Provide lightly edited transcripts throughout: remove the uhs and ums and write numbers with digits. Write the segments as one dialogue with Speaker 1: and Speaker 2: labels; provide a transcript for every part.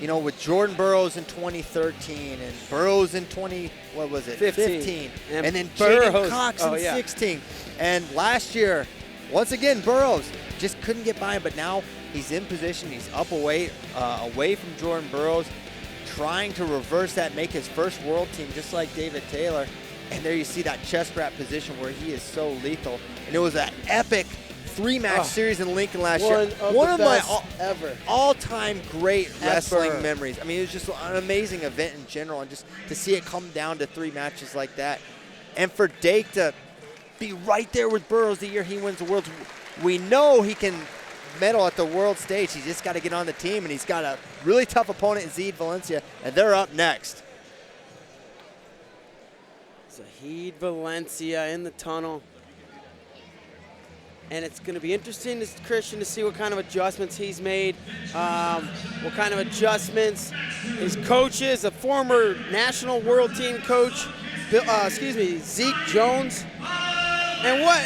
Speaker 1: you know, with Jordan Burroughs in 2013 and Burroughs in 15. And then Jaden Cox in 16. And last year, once again, Burroughs just couldn't get by him, but now he's in position. He's up away from Jordan Burroughs, trying to reverse that, make his first world team just like David Taylor. And there you see that chest wrap position where he is so lethal. And it was an epic 3-match series in Lincoln last year. One of my all-time great wrestling memories. I mean, it was just an amazing event in general, and just to see it come down to 3 matches like that. And for Dake to be right there with Burroughs the year he wins the Worlds, we know he can medal at the world stage. He's just got to get on the team, and he's got a really tough opponent in Zahid Valencia, and they're up next.
Speaker 2: Zahid Valencia in the tunnel. And it's going to be interesting, Christian, to see what kind of adjustments he's made, what kind of adjustments his coaches, a former national world team coach, Zeke Jones, and what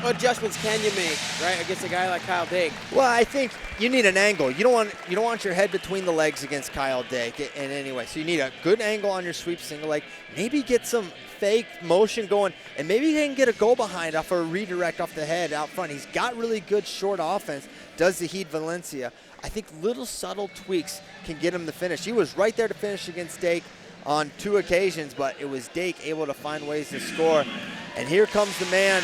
Speaker 2: adjustments can you make, right, against a guy like Kyle Dake?
Speaker 1: Well, I think you need an angle. You don't want your head between the legs against Kyle Dake in any way. So you need a good angle on your sweep single leg. Maybe get some fake motion going, and maybe he can get a go behind off a redirect off the head out front. He's got really good short offense, does Zahid Valencia. I think little subtle tweaks can get him the finish. He was right there to finish against Dake on 2 occasions, but it was Dake able to find ways to score. And here comes the man,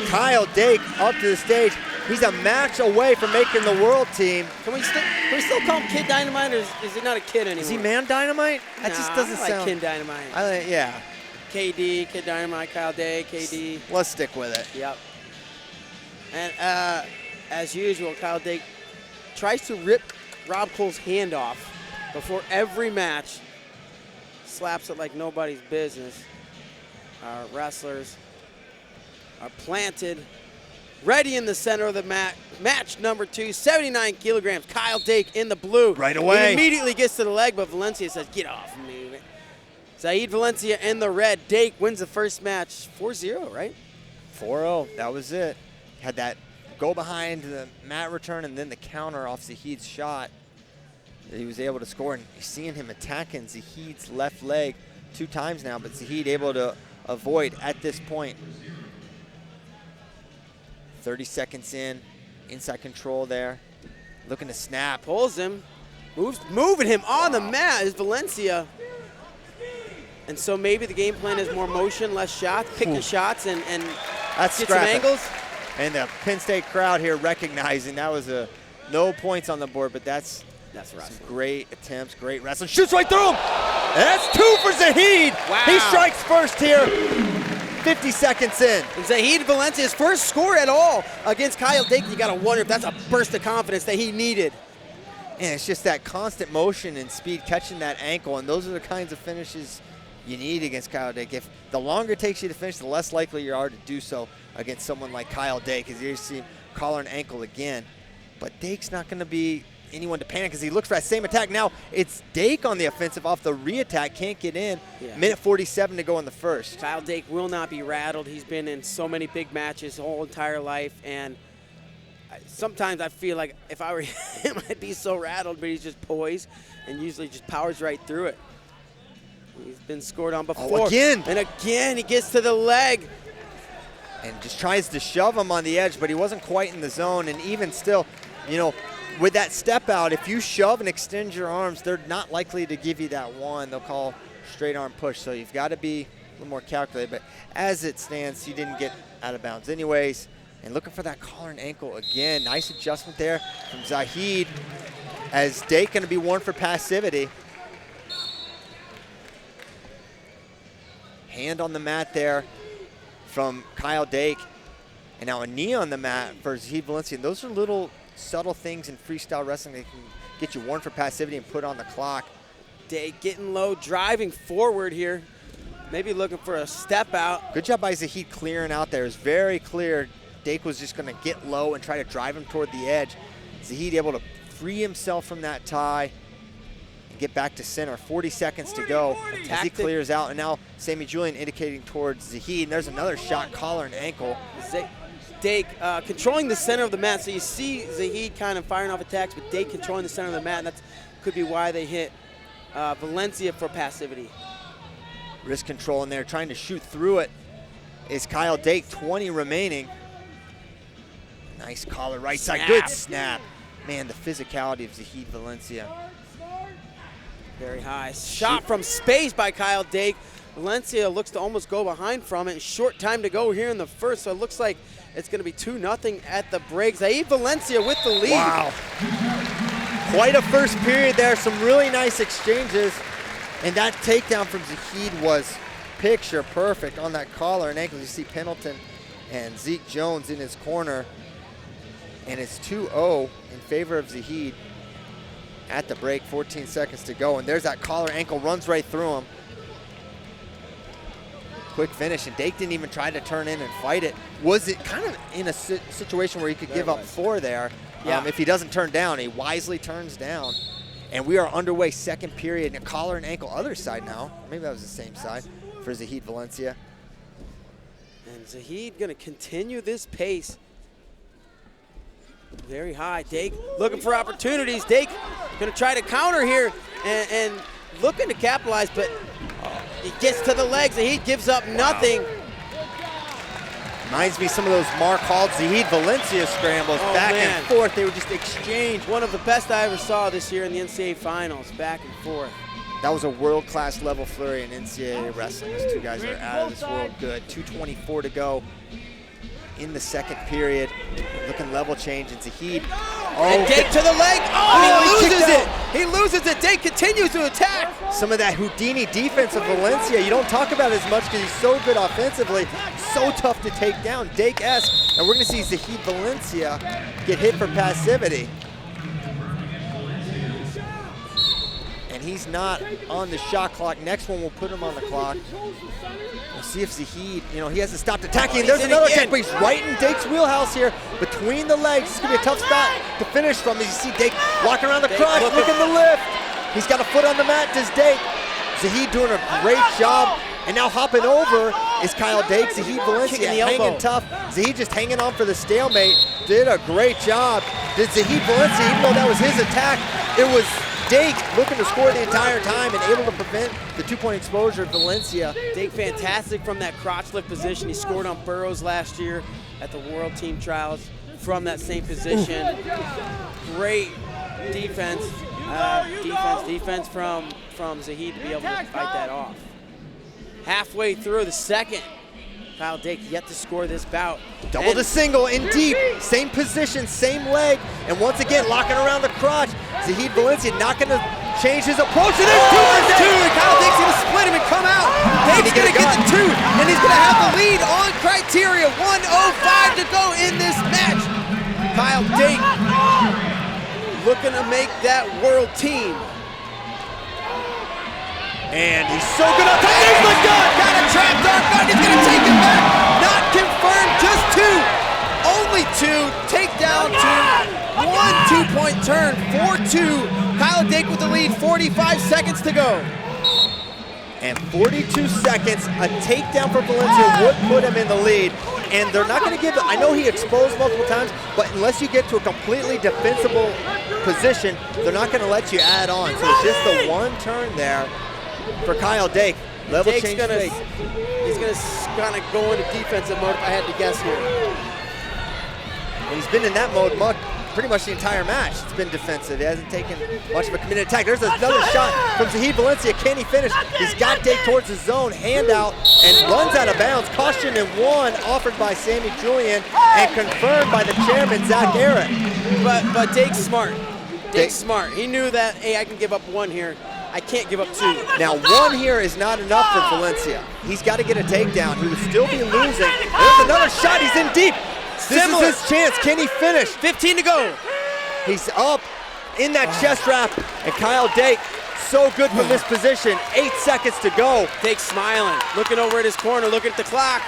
Speaker 1: Kyle Dake, up to the stage. He's a match away from making the world team.
Speaker 2: Can we still call him Kid Dynamite, or is he not a kid anymore?
Speaker 1: Is he Man Dynamite? That just doesn't
Speaker 2: I like
Speaker 1: sound.
Speaker 2: Kid Dynamite.
Speaker 1: Yeah.
Speaker 2: KD, Kid Dynamite, Kyle Dake, KD.
Speaker 1: Let's stick with it.
Speaker 2: Yep. And as usual, Kyle Dake tries to rip Rob Cole's hand off before every match. Slaps it like nobody's business. Our wrestlers are planted, ready in the center of the mat. Match number 2, 79 kilograms. Kyle Dake in the blue.
Speaker 1: Right away.
Speaker 2: He immediately gets to the leg, but Valencia says, get off me. Zahid Valencia in the red. Dake wins the first match 4-0, right?
Speaker 1: 4-0, that was it. Had that go behind the mat return and then the counter off Zahid's shot that he was able to score. And you're seeing him attacking Zahid's left leg 2 times now, but Zahid able to avoid at this point. 30 seconds in, inside control there. Looking to snap.
Speaker 2: Pulls him, moving him on the mat is Valencia. And so maybe the game plan is more motion, less shots, pick your shots and
Speaker 1: That's
Speaker 2: get some angles.
Speaker 1: And the Penn State crowd here recognizing that was no points on the board, but that's some great attempts, great wrestling. Shoots right through him. And that's 2 for Zahid.
Speaker 2: Wow.
Speaker 1: He strikes first here. 50 seconds in.
Speaker 2: And Zahid Valencia's first score at all against Kyle Dake. You got to wonder if that's a burst of confidence that he needed.
Speaker 1: And it's just that constant motion and speed, catching that ankle, and those are the kinds of finishes you need against Kyle Dake. If the longer it takes you to finish, the less likely you are to do so against someone like Kyle Dake, because you see him collar and ankle again. But Dake's not going to be anyone to panic as he looks for that same attack. Now it's Dake on the offensive off the re-attack, can't get in. Yeah. Minute 47 to go in the first.
Speaker 2: Kyle Dake will not be rattled. He's been in so many big matches his whole entire life, and sometimes I feel like if I were him, I'd be so rattled, but he's just poised and usually just powers right through it. He's been scored on before.
Speaker 1: Oh, again.
Speaker 2: And again, he gets to the leg.
Speaker 1: And just tries to shove him on the edge, but he wasn't quite in the zone. And even still, you know, with that step out, if you shove and extend your arms, they're not likely to give you that one. They'll call straight arm push. So you've got to be a little more calculated. But as it stands, he didn't get out of bounds anyways. And looking for that collar and ankle again. Nice adjustment there from Zahid, as Dake going to be warned for passivity. Hand on the mat there from Kyle Dake. And now a knee on the mat for Zahid Valencia. And those are little subtle things in freestyle wrestling that can get you warned for passivity and put on the clock.
Speaker 2: Dake getting low, driving forward here. Maybe looking for a step out.
Speaker 1: Good job by Zahid clearing out there. It was very clear Dake was just going to get low and try to drive him toward the edge. Zahid able to free himself from that tie and get back to center. 40 seconds to go as he clears out. And now Sammy Julian indicating towards Zahid. And there's another shot, collar and ankle.
Speaker 2: Dake controlling the center of the mat. So you see Zahid kind of firing off attacks, but Dake controlling the center of the mat. And that's could be why they hit Valencia for passivity.
Speaker 1: Wrist control in there, trying to shoot through it is Kyle Dake, 20 remaining. Nice collar, right side, good snap. Man, the physicality of Zahid Valencia.
Speaker 2: Very high. Shot from space by Kyle Dake. Valencia looks to almost go behind from it. Short time to go here in the first, so it looks like it's going to be 2-0 at the break. Zahid Valencia with the lead.
Speaker 1: Wow. Quite a first period there. Some really nice exchanges. And that takedown from Zahid was picture perfect on that collar and ankle. You see Pendleton and Zeke Jones in his corner. And it's 2-0 in favor of Zahid at the break, 14 seconds to go. And there's that collar ankle, runs right through him. Quick finish, and Dake didn't even try to turn in and fight it. Was it kind of in a situation where he could give up 4 there?
Speaker 2: Yeah.
Speaker 1: If he doesn't turn down, he wisely turns down. And we are underway, second period, and a collar and ankle other side now. Maybe that was the same side for Zahid Valencia.
Speaker 2: And Zahid gonna continue this pace. Very high. Dake looking for opportunities. Dake gonna try to counter here and looking to capitalize, but he gets to the legs. Zahid gives up nothing.
Speaker 1: Reminds me of some of those Mark Hall, Zahid Valencia scrambles, back and forth. They were just exchanged.
Speaker 2: One of the best I ever saw this year in the NCAA finals, back and forth.
Speaker 1: That was a world-class level flurry in NCAA wrestling. Those two guys are out of this world good. 2:24 to go in the second period. Looking level change, and Zahid.
Speaker 2: And Dake to the leg. Oh, he loses it. He loses it. Dake continues to attack.
Speaker 1: Some of that Houdini defense of Valencia, you don't talk about as much because he's so good offensively. So tough to take down. Dake-esque. And we're going to see Zahid Valencia get hit for passivity. And he's not on the shot clock. Next one, we'll put him on the clock. We'll see if Zahid, he hasn't stopped attacking. There's another attack, but he's right in Dake's wheelhouse here. Between the legs, it's going to be a tough spot to finish from. As you see Dake walking around the crotch, looking to lift. He's got a foot on the mat, does Dake. Zahid doing a great job. And now hopping over is Kyle Dake. Zahid Valencia hanging tough. Zahid just hanging on for the stalemate. Did a great job. Did Zahid Valencia, even though that was his attack, it was Dake looking to score the entire time and able to prevent the 2-point exposure of Valencia.
Speaker 2: Dake fantastic from that crotch lift position. He scored on Burroughs last year at the World Team Trials from that same position. Great defense, defense from Zahid to be able to fight that off. Halfway through the second, Kyle Dake yet to score this bout.
Speaker 1: Double to single in deep, same position, same leg, and once again locking around the crotch. Zahid Valencia not going to change his approach. And there's 2 and Kyle Dake's going to split him and come out. Dake's going to get the 2, and he's going to have the lead on criteria. 1:05 to go in this match. Kyle Dake looking to make that world team. And he's so good on top. There's the gun! Got a trap dart gun. He's going to take it back. Not confirmed, just 2. Only 2. Takedown to 1 2-point turn. 4-2. Kyle Dake with the lead. 45 seconds to go. And 42 seconds. A takedown for Valencia would put him in the lead. And they're not going to give, I know he exposed multiple times, but unless you get to a completely defensible position, they're not going to let you add on. So it's just the 1 turn there for Kyle Dake. Level
Speaker 2: Dake's
Speaker 1: change
Speaker 2: gonna,
Speaker 1: fake.
Speaker 2: He's going to kind of go into defensive mode if I had to guess here.
Speaker 1: And he's been in that mode pretty much the entire match. It's been defensive. He hasn't taken much of a committed attack. There's another shot from Zahid Valencia. Can he finish? He's got Dake towards the zone, hand out, and runs out of bounds. Caution and 1 offered by Sammy Julian and confirmed by the chairman, Zach Garrett.
Speaker 2: But Dake's smart. Dake's smart. He knew that, hey, I can give up 1 here. I can't give up 2.
Speaker 1: Now 1 here is not enough for Valencia. He's got to get a takedown. He would still be losing. There's another shot. He's in deep. This is his chance. Can he finish?
Speaker 2: 15 to go.
Speaker 1: He's up in that chest wrap, and Kyle Dake, so good from this position. 8 seconds to go.
Speaker 2: Dake's smiling, looking over at his corner, looking at the clock.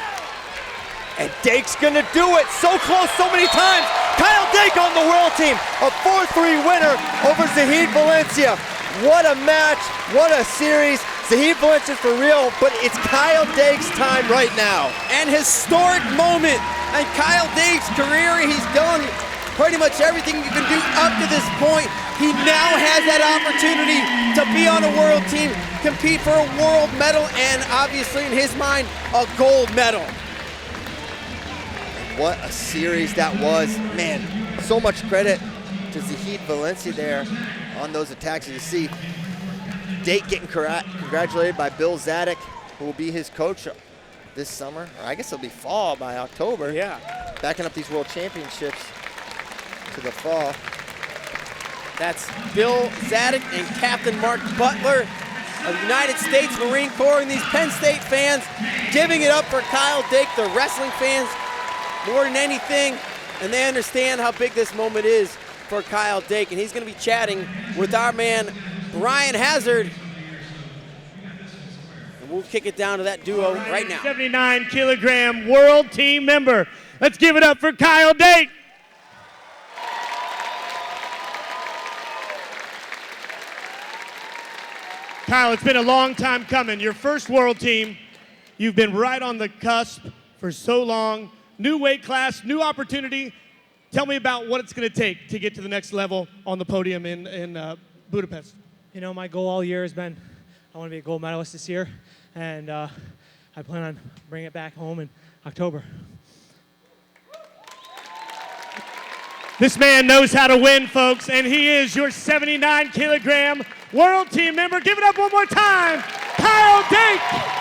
Speaker 1: And Dake's gonna do it. So close so many times. Kyle Dake on the world team. A 4-3 winner over Zahid Valencia. What a match, what a series. Zahid Valencia's for real, but it's Kyle Dake's time right now.
Speaker 2: An historic moment in Kyle Dake's career. He's done pretty much everything you can do up to this point. He now has that opportunity to be on a world team, compete for a world medal, and obviously in his mind, a gold medal.
Speaker 1: What a series that was. Man, so much credit to Zahid Valencia there on those attacks. You see Dake getting congratulated by Bill Zadek, who will be his coach this summer. Or I guess it'll be fall by October.
Speaker 2: Yeah.
Speaker 1: Backing up these world championships to the fall.
Speaker 2: That's Bill Zadek and Captain Mark Butler of the United States Marine Corps, and these Penn State fans giving it up for Kyle Dake, the wrestling fans more than anything, and they understand how big this moment is for Kyle Dake, and he's going to be chatting with our man Brian Hazard. And we'll kick it down to that duo right now.
Speaker 3: 79-kilogram world team member. Let's give it up for Kyle Dake. Kyle, it's been a long time coming. Your first world team, you've been right on the cusp for so long. New weight class, new opportunity. Tell me about what it's going to take to get to the next level on the podium in Budapest.
Speaker 4: You know, my goal all year has been I want to be a gold medalist this year, and I plan on bringing it back home in October.
Speaker 3: This man knows how to win, folks, and he is your 79-kilogram world team member. Give it up one more time, Kyle Dake.